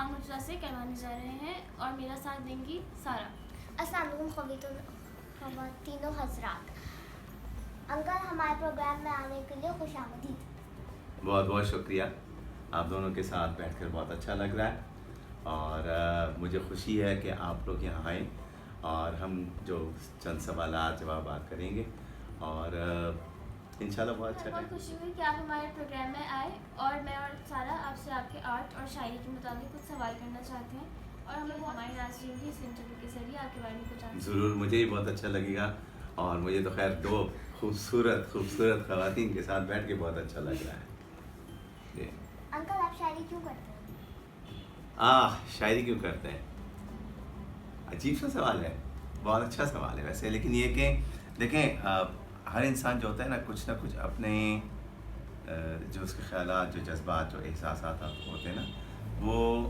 عرفان مرتضیٰ سے کروانے جا رہے ہیں اور میرا ساتھ دیں گی سارہ۔ السلام علیکم خواتین و حضرات، انکل ہمارے پروگرام میں آنے کے لیے خوش آمدید۔ بہت بہت شکریہ، آپ دونوں کے ساتھ بیٹھ کر بہت اچھا لگ رہا ہے اور مجھے خوشی ہے کہ آپ لوگ یہاں آئیں اور ہم جو چند سوالات جوابات کریں گے اور انشاءاللہ بہت اچھا بہت خوشی ہوئی کہ آپ ہمارے پروگرام میں آئے اور میں اور سارہ آپ سے آپ کے آرٹ اور شاعری کے متعلق کچھ سوال کرنا چاہتے ہیں اور ہمیں ہمارے ناظرین بھی اس انٹرویو کے ذریعے آپ کے بارے میں کچھ ضرور، مجھے ہی بہت اچھا لگے گا اور مجھے تو خیر دو خوبصورت خواتین کے ساتھ بیٹھ کے بہت اچھا لگ رہا ہے۔ انکل آپ شاعری کیوں کرتے ہیں؟ شاعری کیوں کرتے ہیں؟ عجیب سا سوال ہے، بہت اچھا سوال ہے ویسے، لیکن یہ کہ دیکھیں ہر انسان جو ہوتا ہے نا کچھ اپنے جو اس کے خیالات، جو جذبات، جو احساسات ہوتے ہیں نا وہ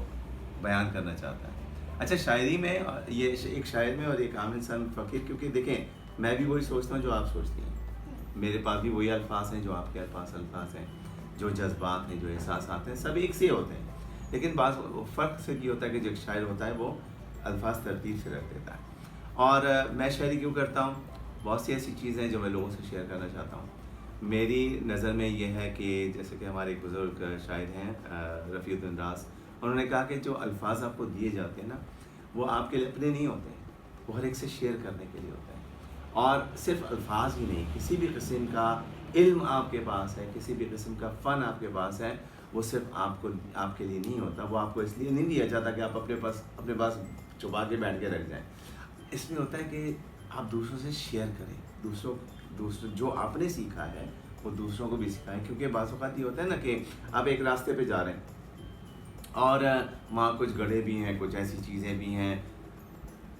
بیان کرنا چاہتا ہے۔ اچھا، شاعری میں یہ ایک شاعر میں اور ایک عام انسان فقیر، کیونکہ دیکھیں میں بھی وہی سوچتا ہوں جو آپ سوچتی ہیں، میرے پاس بھی وہی الفاظ ہیں جو آپ کے الفاظ ہیں، جو جذبات ہیں، جو احساسات ہیں، سب ایک سے ہوتے ہیں، لیکن بعض فرق سے یہ ہوتا ہے کہ جو ایک شاعر ہوتا ہے وہ الفاظ ترتیب سے رکھ دیتا ہے۔ اور میں شاعری کیوں کرتا ہوں؟ بہت سی ایسی چیزیں ہیں جو میں لوگوں سے شیئر کرنا چاہتا ہوں۔ میری نظر میں یہ ہے کہ جیسے کہ ہمارے ایک بزرگ شاعر ہیں رفیع الدین راز، انہوں نے کہا کہ جو الفاظ آپ کو دیے جاتے ہیں نا وہ آپ کے لیے اپنے نہیں ہوتے ہیں، وہ ہر ایک سے شیئر کرنے کے لیے ہوتے ہیں۔ اور صرف الفاظ ہی نہیں، کسی بھی قسم کا علم آپ کے پاس ہے، کسی بھی قسم کا فن آپ کے پاس ہے، وہ صرف آپ کے لیے نہیں ہوتا، وہ آپ کو اس لیے نہیں دیا جاتا کہ آپ اپنے پاس چھپا کے بیٹھ کے رکھ جائیں۔ اس میں ہوتا ہے کہ آپ دوسروں سے شیئر کریں، دوسروں جو آپ نے سیکھا ہے وہ دوسروں کو بھی سکھائیں، کیونکہ بعض اوقات یہ ہوتا ہے نا کہ آپ ایک راستے پہ جا رہے ہیں اور وہاں کچھ گڑھے بھی ہیں، کچھ ایسی چیزیں بھی ہیں،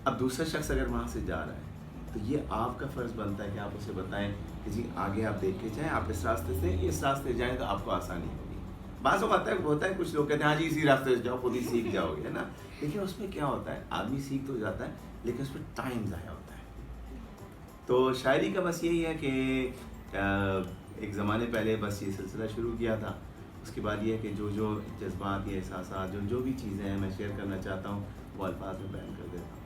اب دوسرا شخص اگر وہاں سے جا رہا ہے تو یہ آپ کا فرض بنتا ہے کہ آپ اسے بتائیں کہ جی آگے آپ دیکھ کے جائیں، آپ اس راستے جائیں تو آپ کو آسانی ہوگی۔ بعض اوقات ہوتا ہے کچھ لوگ کہتے ہیں ہاں جی اسی راستے سے جاؤ، خود ہی سیکھ جاؤ گے، ہے نا، لیکن اس میں کیا ہوتا ہے آدمی سیکھ تو جاتا ہے لیکن اس میں ٹائم ضائع ہوتا ہے۔ تو شاعری کا بس یہی ہے کہ ایک زمانے پہلے بس یہ سلسلہ شروع کیا تھا، اس کے بعد یہ ہے کہ جو جذبات یا احساسات جو بھی چیزیں ہیں میں شیئر کرنا چاہتا ہوں وہ الفاظ میں بیان کر دیتا ہوں۔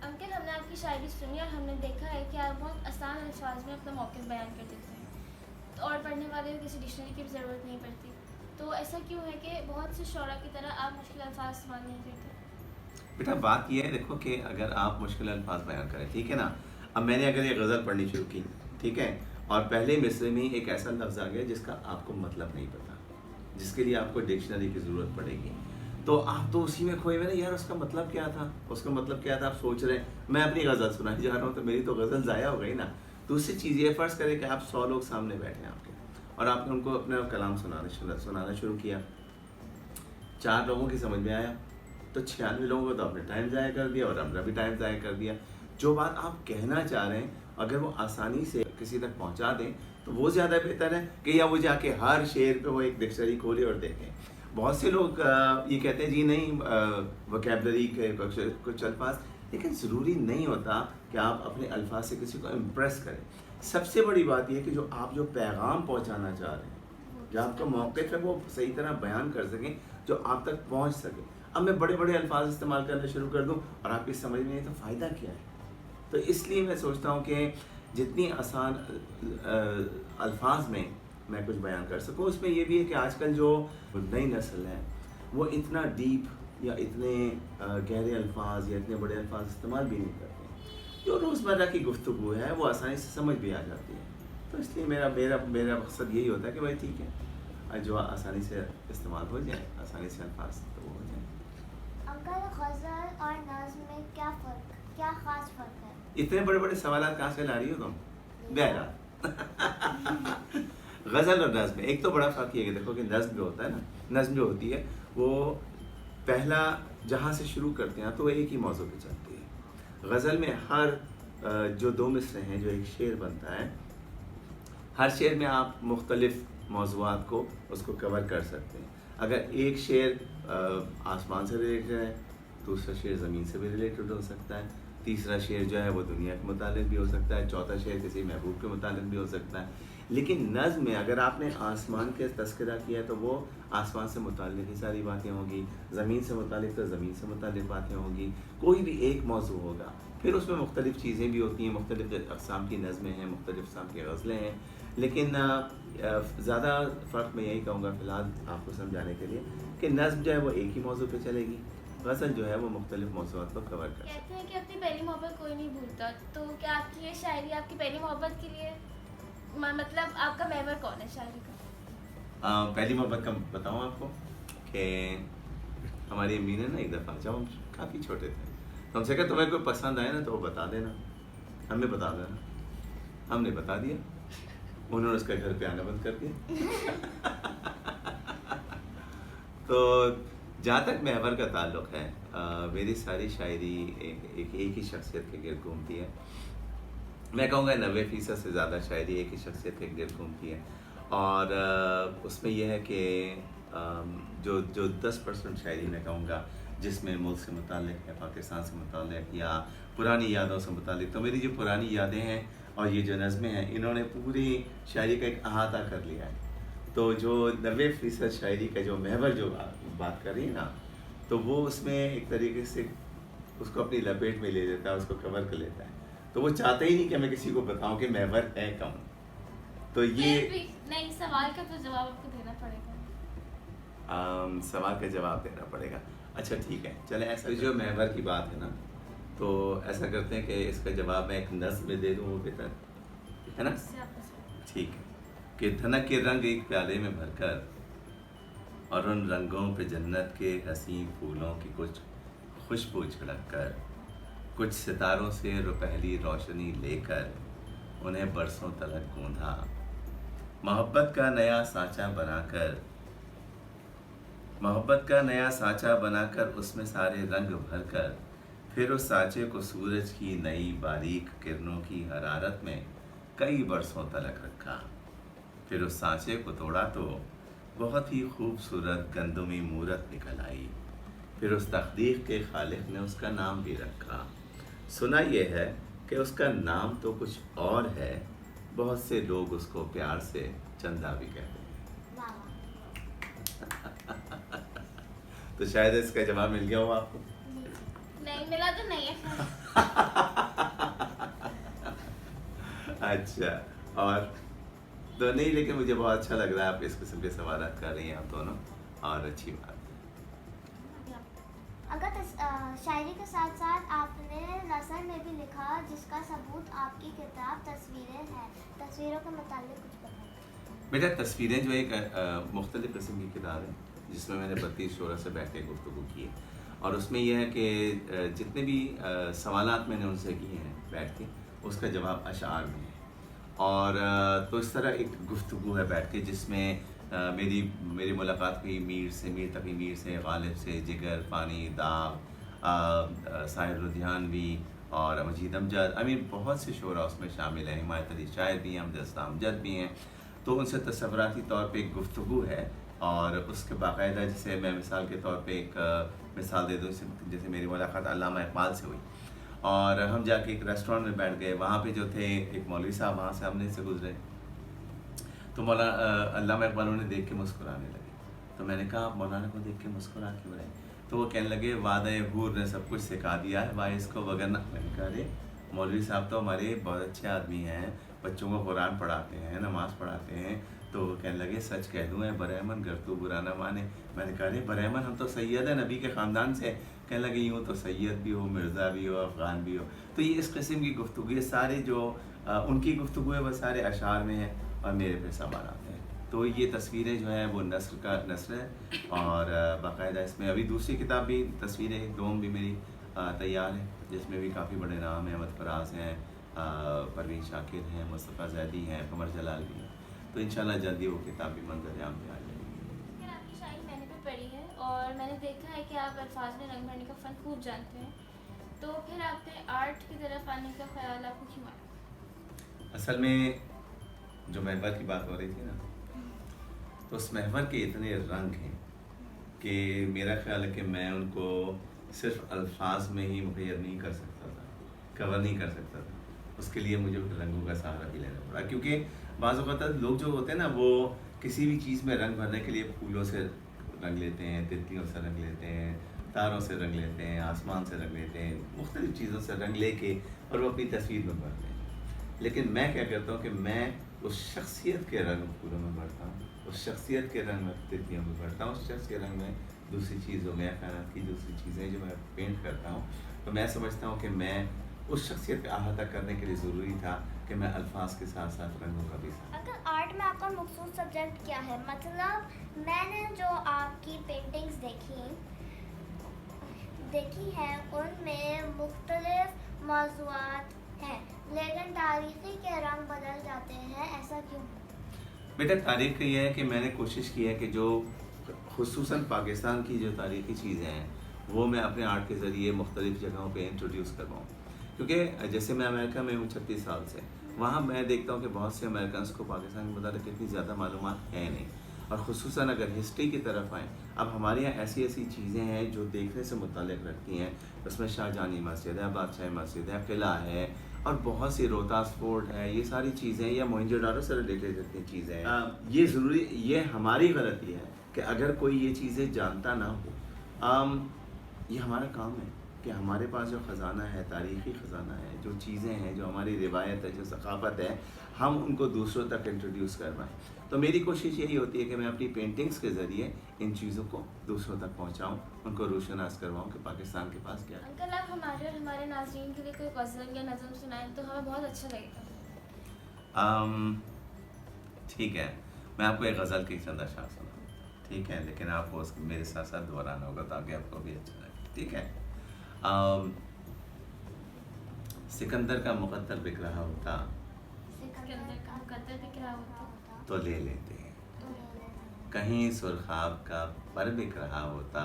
انکل ہم نے آپ کی شاعری سنی اور ہم نے دیکھا ہے کہ آپ بہت آسان الفاظ میں اپنا موقف بیان کر دیتے ہیں اور پڑھنے والے کو کسی ڈکشنری کی بھی ضرورت نہیں پڑتی، تو ایسا کیوں ہے کہ بہت سے شعراء کی طرح آپ مشکل الفاظ استعمال نہیں کرتے؟ بیٹا بات یہ ہے دیکھو کہ اگر آپ مشکل الفاظ بیان کریں، ٹھیک ہے نا، اب میں نے اگر یہ غزل پڑھنی شروع کی، ٹھیک ہے، اور پہلے مصرے میں ایک ایسا لفظ آ گیا جس کا آپ کو مطلب نہیں پتا، جس کے لیے آپ کو ڈکشنری کی ضرورت پڑے گی، تو آپ تو اسی میں کھوئے ہوئے نا، یار اس کا مطلب کیا تھا، آپ سوچ رہے ہیں میں اپنی غزل سنانے جا رہا ہوں تو میری تو غزل ضائع ہو گئی نا۔ دوسری چیز یہ فرض کریں کہ آپ 100 لوگ سامنے بیٹھے ہیں آپ کے اور آپ نے ان کو اپنا کلام سنانا شروع کیا، 4 لوگوں کی سمجھ میں آیا تو 96 لوگوں کو تو آپ نے ٹائم ضائع کر دیا اور ہمارا بھی ٹائم ضائع کر دیا۔ جو بات آپ کہنا چاہ رہے ہیں اگر وہ آسانی سے کسی تک پہنچا دیں تو وہ زیادہ بہتر ہے کہ یا وہ جا کے ہر شعر پہ وہ ایک ڈکشنری کھولے اور دیکھیں۔ بہت سے لوگ یہ کہتے ہیں جی نہیں وکیبلری کے کچھ الفاظ، لیکن ضروری نہیں ہوتا کہ آپ اپنے الفاظ سے کسی کو امپریس کریں۔ سب سے بڑی بات یہ کہ جو پیغام پہنچانا چاہ رہے ہیں، جو آپ کا موقف ہے وہ صحیح طرح بیان کر سکیں، جو آپ تک پہنچ سکے۔ اب میں بڑے الفاظ استعمال کرنا شروع کر دوں اور آپ کی سمجھ میں نہیں تو فائدہ کیا ہے؟ تو اس لیے میں سوچتا ہوں کہ جتنی آسان الفاظ میں کچھ بیان کر سکوں۔ اس میں یہ بھی ہے کہ آج کل جو نئی نسل ہے وہ اتنا ڈیپ یا اتنے گہرے الفاظ یا اتنے بڑے الفاظ استعمال بھی نہیں کرتے ہیں، جو روزمرہ کی گفتگو ہے وہ آسانی سے سمجھ بھی آ جاتی ہے۔ تو اس لیے میرا مقصد یہی ہوتا ہے کہ بھائی ٹھیک ہے جو آسانی سے استعمال ہو جائے، آسانی سے الفاظ تو ہو جائیں۔ انکل غزل اور نظم میں کیا خاص فرق ہے؟ اتنے بڑے سوالات کہاں سے لا رہی ہو تم؟ بہرحال غزل اور نظم میں ایک تو بڑا فرق یہ کہ دیکھو کہ نظم جو ہوتا ہے نا، نظم جو ہوتی ہے وہ پہلا جہاں سے شروع کرتے ہیں تو وہ ایک ہی موضوع پہ چلتی ہے۔ غزل میں ہر جو 2 مصرے ہیں، جو ایک شعر بنتا ہے، ہر شعر میں آپ مختلف موضوعات کو اس کو کور کر سکتے ہیں۔ اگر ایک شعر آسمان سے ریلیٹڈ ہے، دوسرا شعر زمین سے بھی ریلیٹڈ ہو سکتا ہے، تیسرا شعر جو ہے وہ دنیا کے متعلق بھی ہو سکتا ہے، چوتھا شعر کسی محبوب کے متعلق بھی ہو سکتا ہے. لیکن نظم میں اگر آپ نے آسمان کے تذکرہ کیا تو وہ آسمان سے متعلق ہی ساری باتیں ہوں گی، زمین سے متعلق تو زمین سے متعلق باتیں ہوں گی، کوئی بھی ایک موضوع ہوگا. پھر اس میں مختلف چیزیں بھی ہوتی ہیں، مختلف اقسام کی نظمیں ہیں، مختلف اقسام کی غزلیں ہیں. لیکن زیادہ فرق میں یہی کہوں گا فی الحال آپ کو سمجھانے کے لیے کہ نظم جو ہے وہ ایک ہی موضوع پہ چلے گی، غزل جو ہے وہ مختلف موضوعات کو کور کر سکتی ہے. کہتے ہیں کہ اپنی پہلی محبت کوئی نہیں بھولتا، تو کیا آپ کی یہ شاعری آپ کی پہلی محبت کے لیے مطلب آپ کا محور کون ہے شاعری کا؟ پہلی محبت کا بتاؤں آپ کو کہ ہماری امی نے نا ایک دفعہ جب ہم کافی چھوٹے تھے تو ہم سے کہا تمہیں کوئی پسند آئے نا تو وہ بتا دینا، ہمیں بتا دینا. ہم نے بتا دیا، انہوں نے اس کا گھر پہ آنا بند کر دیا. تو جہاں تک محور کا تعلق ہے میری ساری شاعری ایک ہی شخصیت کے گرد گھومتی ہے. میں کہوں گا 90% سے زیادہ شاعری ایک ہی شخصیت کے گرد گھومتی ہے. اور اس میں یہ ہے کہ جو 10% شاعری میں کہوں گا جس میں ملک سے متعلق ہے، پاکستان سے متعلق یا پرانی یادوں سے متعلق، تو میری جو پرانی یادیں ہیں اور یہ جو نظمیں ہیں انہوں نے پوری شاعری کا ایک احاطہ کر لیا ہے. تو جو 90% شاعری کا جو محور جو بات کر رہی ہے نا، تو وہ اس میں ایک طریقے سے اس کو اپنی لپیٹ میں لے لیتا ہے، اس کو کور کر لیتا ہے. تو وہ چاہتا ہی نہیں کہ میں کسی کو بتاؤں کہ محور ہے کون. تو یہ نہیں، سوال کا تو جواب آپ کو دینا پڑے گا. سوال کا جواب دینا پڑے گا. اچھا ٹھیک ہے، چلیں ایسا جو محور کی بات ہے نا، تو ایسا کرتے ہیں کہ اس کا جواب میں ایک نظم میں دے دوں، وہ بہتر ہے نا. ٹھیک ہے کہ دھنک کے رنگ ایک پیالے میں بھر کر اور ان رنگوں پہ جنت کے حسین پھولوں کی کچھ خوشبو چھڑک کر، کچھ ستاروں سے روپہلی روشنی لے کر انہیں برسوں تلک گوندھا، محبت کا نیا سانچہ بنا کر، محبت کا نیا سانچہ بنا کر اس میں سارے رنگ بھر کر، پھر اس سانچے کو سورج کی نئی باریک کرنوں کی حرارت میں کئی برسوں تلک رکھا. پھر اس سانچے کو توڑا تو بہت ہی خوبصورت گندمی مورت نکل آئی. پھر اس تخلیق کے خالق نے اس کا نام بھی رکھا. سنا یہ ہے کہ اس کا نام تو کچھ اور ہے، بہت سے لوگ اس کو پیار سے چندہ بھی کہتے ہیں. تو شاید اس کا جواب مل گیا ہو آپ کو. نہیں ملا تو نہیں ہے. اچھا، اور تو نہیں، لیکن مجھے بہت اچھا لگ رہا ہے آپ اس قسم کے سوالات کر رہی ہیں آپ دونوں، اور اچھی بات ہے. اگر شاعری کے ساتھ ساتھ آپ نے نثر میں بھی لکھا جس کا ثبوت آپ کی کتاب تصویریں ہیں، تصویروں کے متعلق کچھ بتائیں. بیٹا تصویریں جو ایک مختلف قسم کی کتاب ہے جس میں نے 32 شعراء سے بیٹھ کے گفتگو کی ہے، اور اس میں یہ ہے کہ جتنے بھی سوالات میں نے ان سے کیے ہیں بیٹھ کے اس کا جواب اشعار میں ہے. اور تو اس طرح ایک گفتگو ہے بیٹھ کے جس میں میری ملاقات ہوئی میر سے، میر تقی میر سے، غالب سے، جگر، پانی، داغ، ساحر لدھیانوی اور مجید امجد، امیر بہت سے شعراء اس میں شامل ہیں، حمایت علی شاعر بھی ہیں، امجد امجد بھی ہیں. تو ان سے تصوراتی طور پہ ایک گفتگو ہے، اور اس کے باقاعدہ جیسے میں مثال کے طور پہ ایک مثال دے دوں، جیسے میری ملاقات علامہ اقبال سے ہوئی اور ہم جا کے ایک ریسٹورینٹ میں بیٹھ گئے. وہاں پہ جو تھے ایک مولوی صاحب وہاں سے ہم سے گزرے، تو علامہ اقبال انہیں دیکھ کے مسکرانے لگے. تو میں نے کہا آپ مولانا کو دیکھ کے مسکرا کیوں رہے؟ تو وہ کہنے لگے وعدہ حور نے سب کچھ سکھا دیا ہے باعث کو وگرنہ. میں نے کہا ارے مولوی صاحب تو ہمارے بہت اچھے آدمی ہیں، بچوں کو قرآن پڑھاتے ہیں، نماز پڑھاتے ہیں. تو وہ کہنے لگے سچ کہہ دوں ہے برہمن گر تو برا نہ مانے. میں نے کہا ارے برہمن ہم تو سید ہیں نبی کے خاندان سے. کہنے لگے یوں تو سید بھی ہو، مرزا بھی ہو، افغان بھی ہو. تو یہ اس قسم کی گفتگو، یہ سارے جو ان کی گفتگو ہے وہ سارے اشعار میں ہیں اور میرے پہ سوالات ہیں. تو یہ تصویریں جو ہیں وہ نثر ہے، اور باقاعدہ اس میں ابھی دوسری کتاب بھی تصویریں دوم بھی میری تیار ہے جس میں بھی کافی بڑے نام ہیں، احمد فراز ہیں، پروین شاکر ہیں، مصطفیٰ زیدی ہیں، قمر جلال بھی ہیں. تو انشاءاللہ جلدی وہ کتاب بھی منظر عام پہ آ جائے گی. آپ کی شاعری میں نے بھی پڑھی ہے اور میں نے دیکھا ہے کہ آپ الفاظ میں رنگ بھرنے کا فن خوب جانتے ہیں، تو پھر آپ نے آرٹ کی طرف آنے کا خیال آپ کو کیوں آیا؟ اصل میں جو محور کی بات ہو رہی تھی نا، تو اس محور کے اتنے رنگ ہیں کہ میرا خیال ہے کہ میں ان کو صرف الفاظ میں ہی مغیر نہیں کر سکتا تھا. کور نہیں کر سکتا تھا. اس کے لیے مجھے رنگوں کا سہارا بھی لینا پڑا, کیونکہ بعض اوقات لوگ جو ہوتے ہیں نا وہ کسی بھی چیز میں رنگ بھرنے کے لیے پھولوں سے رنگ لیتے ہیں, تتلیوں سے رنگ لیتے ہیں, تاروں سے رنگ لیتے ہیں, آسمان سے رنگ لیتے ہیں, مختلف چیزوں سے رنگ لے کے اور وہ اپنی تصویر میں بھرتے ہیں. لیکن میں کیا کرتا ہوں کہ میں اس شخصیت کے رنگ پھولوں میں بھرتا ہوں, اس شخصیت کے رنگ میں تتلیوں میں بھرتا ہوں, اس شخص کے رنگ میں دوسری چیزوں میں خیالات کی دوسری چیزیں جو میں پینٹ کرتا ہوں. تو میں سمجھتا ہوں کہ میں اس شخصیت کا احاطہ کرنے کے لیے ضروری تھا کہ میں الفاظ کے ساتھ ساتھ رنگوں کا بھی ساتھ. اگر آرٹ میں آپ کا مخصوص سبجیکٹ کیا ہے؟ مطلب میں نے جو آپ کی پینٹنگز دیکھی ہیں ان میں مختلف موضوعات ہیں, لیکن تاریخی کے رنگ بدل جاتے ہیں, ایسا کیوں؟ بیٹا تاریخ کا یہ ہے کہ میں نے کوشش کی ہے کہ جو خصوصاً پاکستان کی جو تاریخی چیزیں ہیں وہ میں اپنے آرٹ کے ذریعے مختلف جگہوں پہ انٹروڈیوس کرواؤں. کیونکہ جیسے میں امریکہ میں ہوں 36 سال سے, وہاں میں دیکھتا ہوں کہ بہت سے امریکنس کو پاکستان کے متعلق اتنی زیادہ معلومات ہے نہیں, اور خصوصاً اگر ہسٹری کی طرف آئیں, اب ہمارے یہاں ایسی ایسی چیزیں ہیں جو دیکھنے سے متعلق رکھتی ہیں. اس میں شاہ جہانی مسجد ہے, بادشاہی مسجد ہے, قلعہ ہے, اور بہت سی روہتاس فورٹ ہے. یہ ساری چیزیں یا موہنجو داڑو سے ریلیٹڈ اتنی چیزیں ہیں. یہ ضروری, یہ ہماری غلطی ہے کہ اگر کوئی یہ چیزیں جانتا نہ ہو. یہ ہمارا کام ہے کہ ہمارے پاس جو خزانہ ہے, تاریخی خزانہ ہے, جو چیزیں ہیں, جو ہماری روایت ہے, جو ثقافت ہے, ہم ان کو دوسروں تک انٹروڈیوس کروائیں. تو میری کوشش یہی ہوتی ہے کہ میں اپنی پینٹنگز کے ذریعے ان چیزوں کو دوسروں تک پہنچاؤں, ان کو روشناس کرواؤں کہ پاکستان کے پاس کیا ہے. انکل آپ ہمارے اور ہمارے ناظرین کے لیے کوئی غزل یا نظم سنائیں تو ہمیں بہت اچھا لگے گا. ٹھیک ہے, میں آپ کو ایک غزل کی چند اشعار سناؤں, ٹھیک ہے, لیکن آپ کو اس کو میرے ساتھ ساتھ دہرانا ہوگا تاکہ آپ کو بھی اچھا لگے, ٹھیک ہے. سکندر کا مقدر بک رہا ہوتا سکندر کا مقدر بک رہا ہوتا تو لے لیتے, کہیں سرخاب کا پر بک رہا ہوتا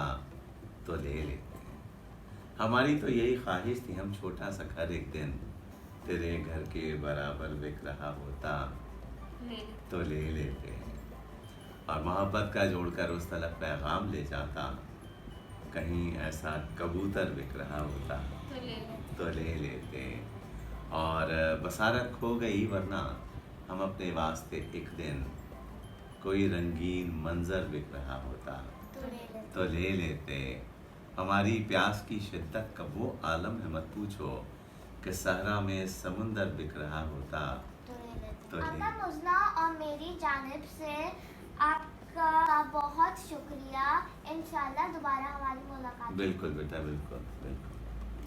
تو لے لیتے. ہماری تو یہی خواہش تھی, ہم چھوٹا سا گھر ایک دن تیرے گھر کے برابر بک رہا ہوتا تو لے لیتے. اور محبت کا جوڑ کر اس طرف پیغام لے جاتا, کہیں ایسا کبوتر بک رہا ہوتا تو لے لیتے. اور بصارت کھو گئی ورنہ ہم اپنے واسطے ایک دن, کوئی رنگین منظر بک رہا ہوتا تو لے لیتے. ہماری پیاس کی شدت کا وہ عالم ہے مت پوچھو, کہ صحرا میں سمندر بک رہا ہوتا تو لے. اپنا مزنا اور میری جانب سے آپ کا بہت شکریہ. انشاءاللہ دوبارہ ہماری ملاقات. بالکل بیٹا, بالکل بالکل.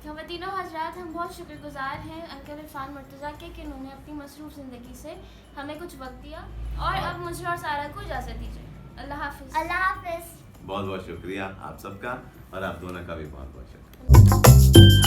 ہم تینوں حضرات ہم بہت شکر گزار ہیں انکل عرفان مرتضیٰ کے کہ انہوں نے اپنی مصروف زندگی سے ہمیں کچھ وقت دیا, اور اب مجھے اور سارا کو اجازت دیجیے. اللہ حافظ. اللہ حافظ. بہت بہت شکریہ آپ سب کا, اور آپ دونوں کا بھی بہت بہت شکریہ.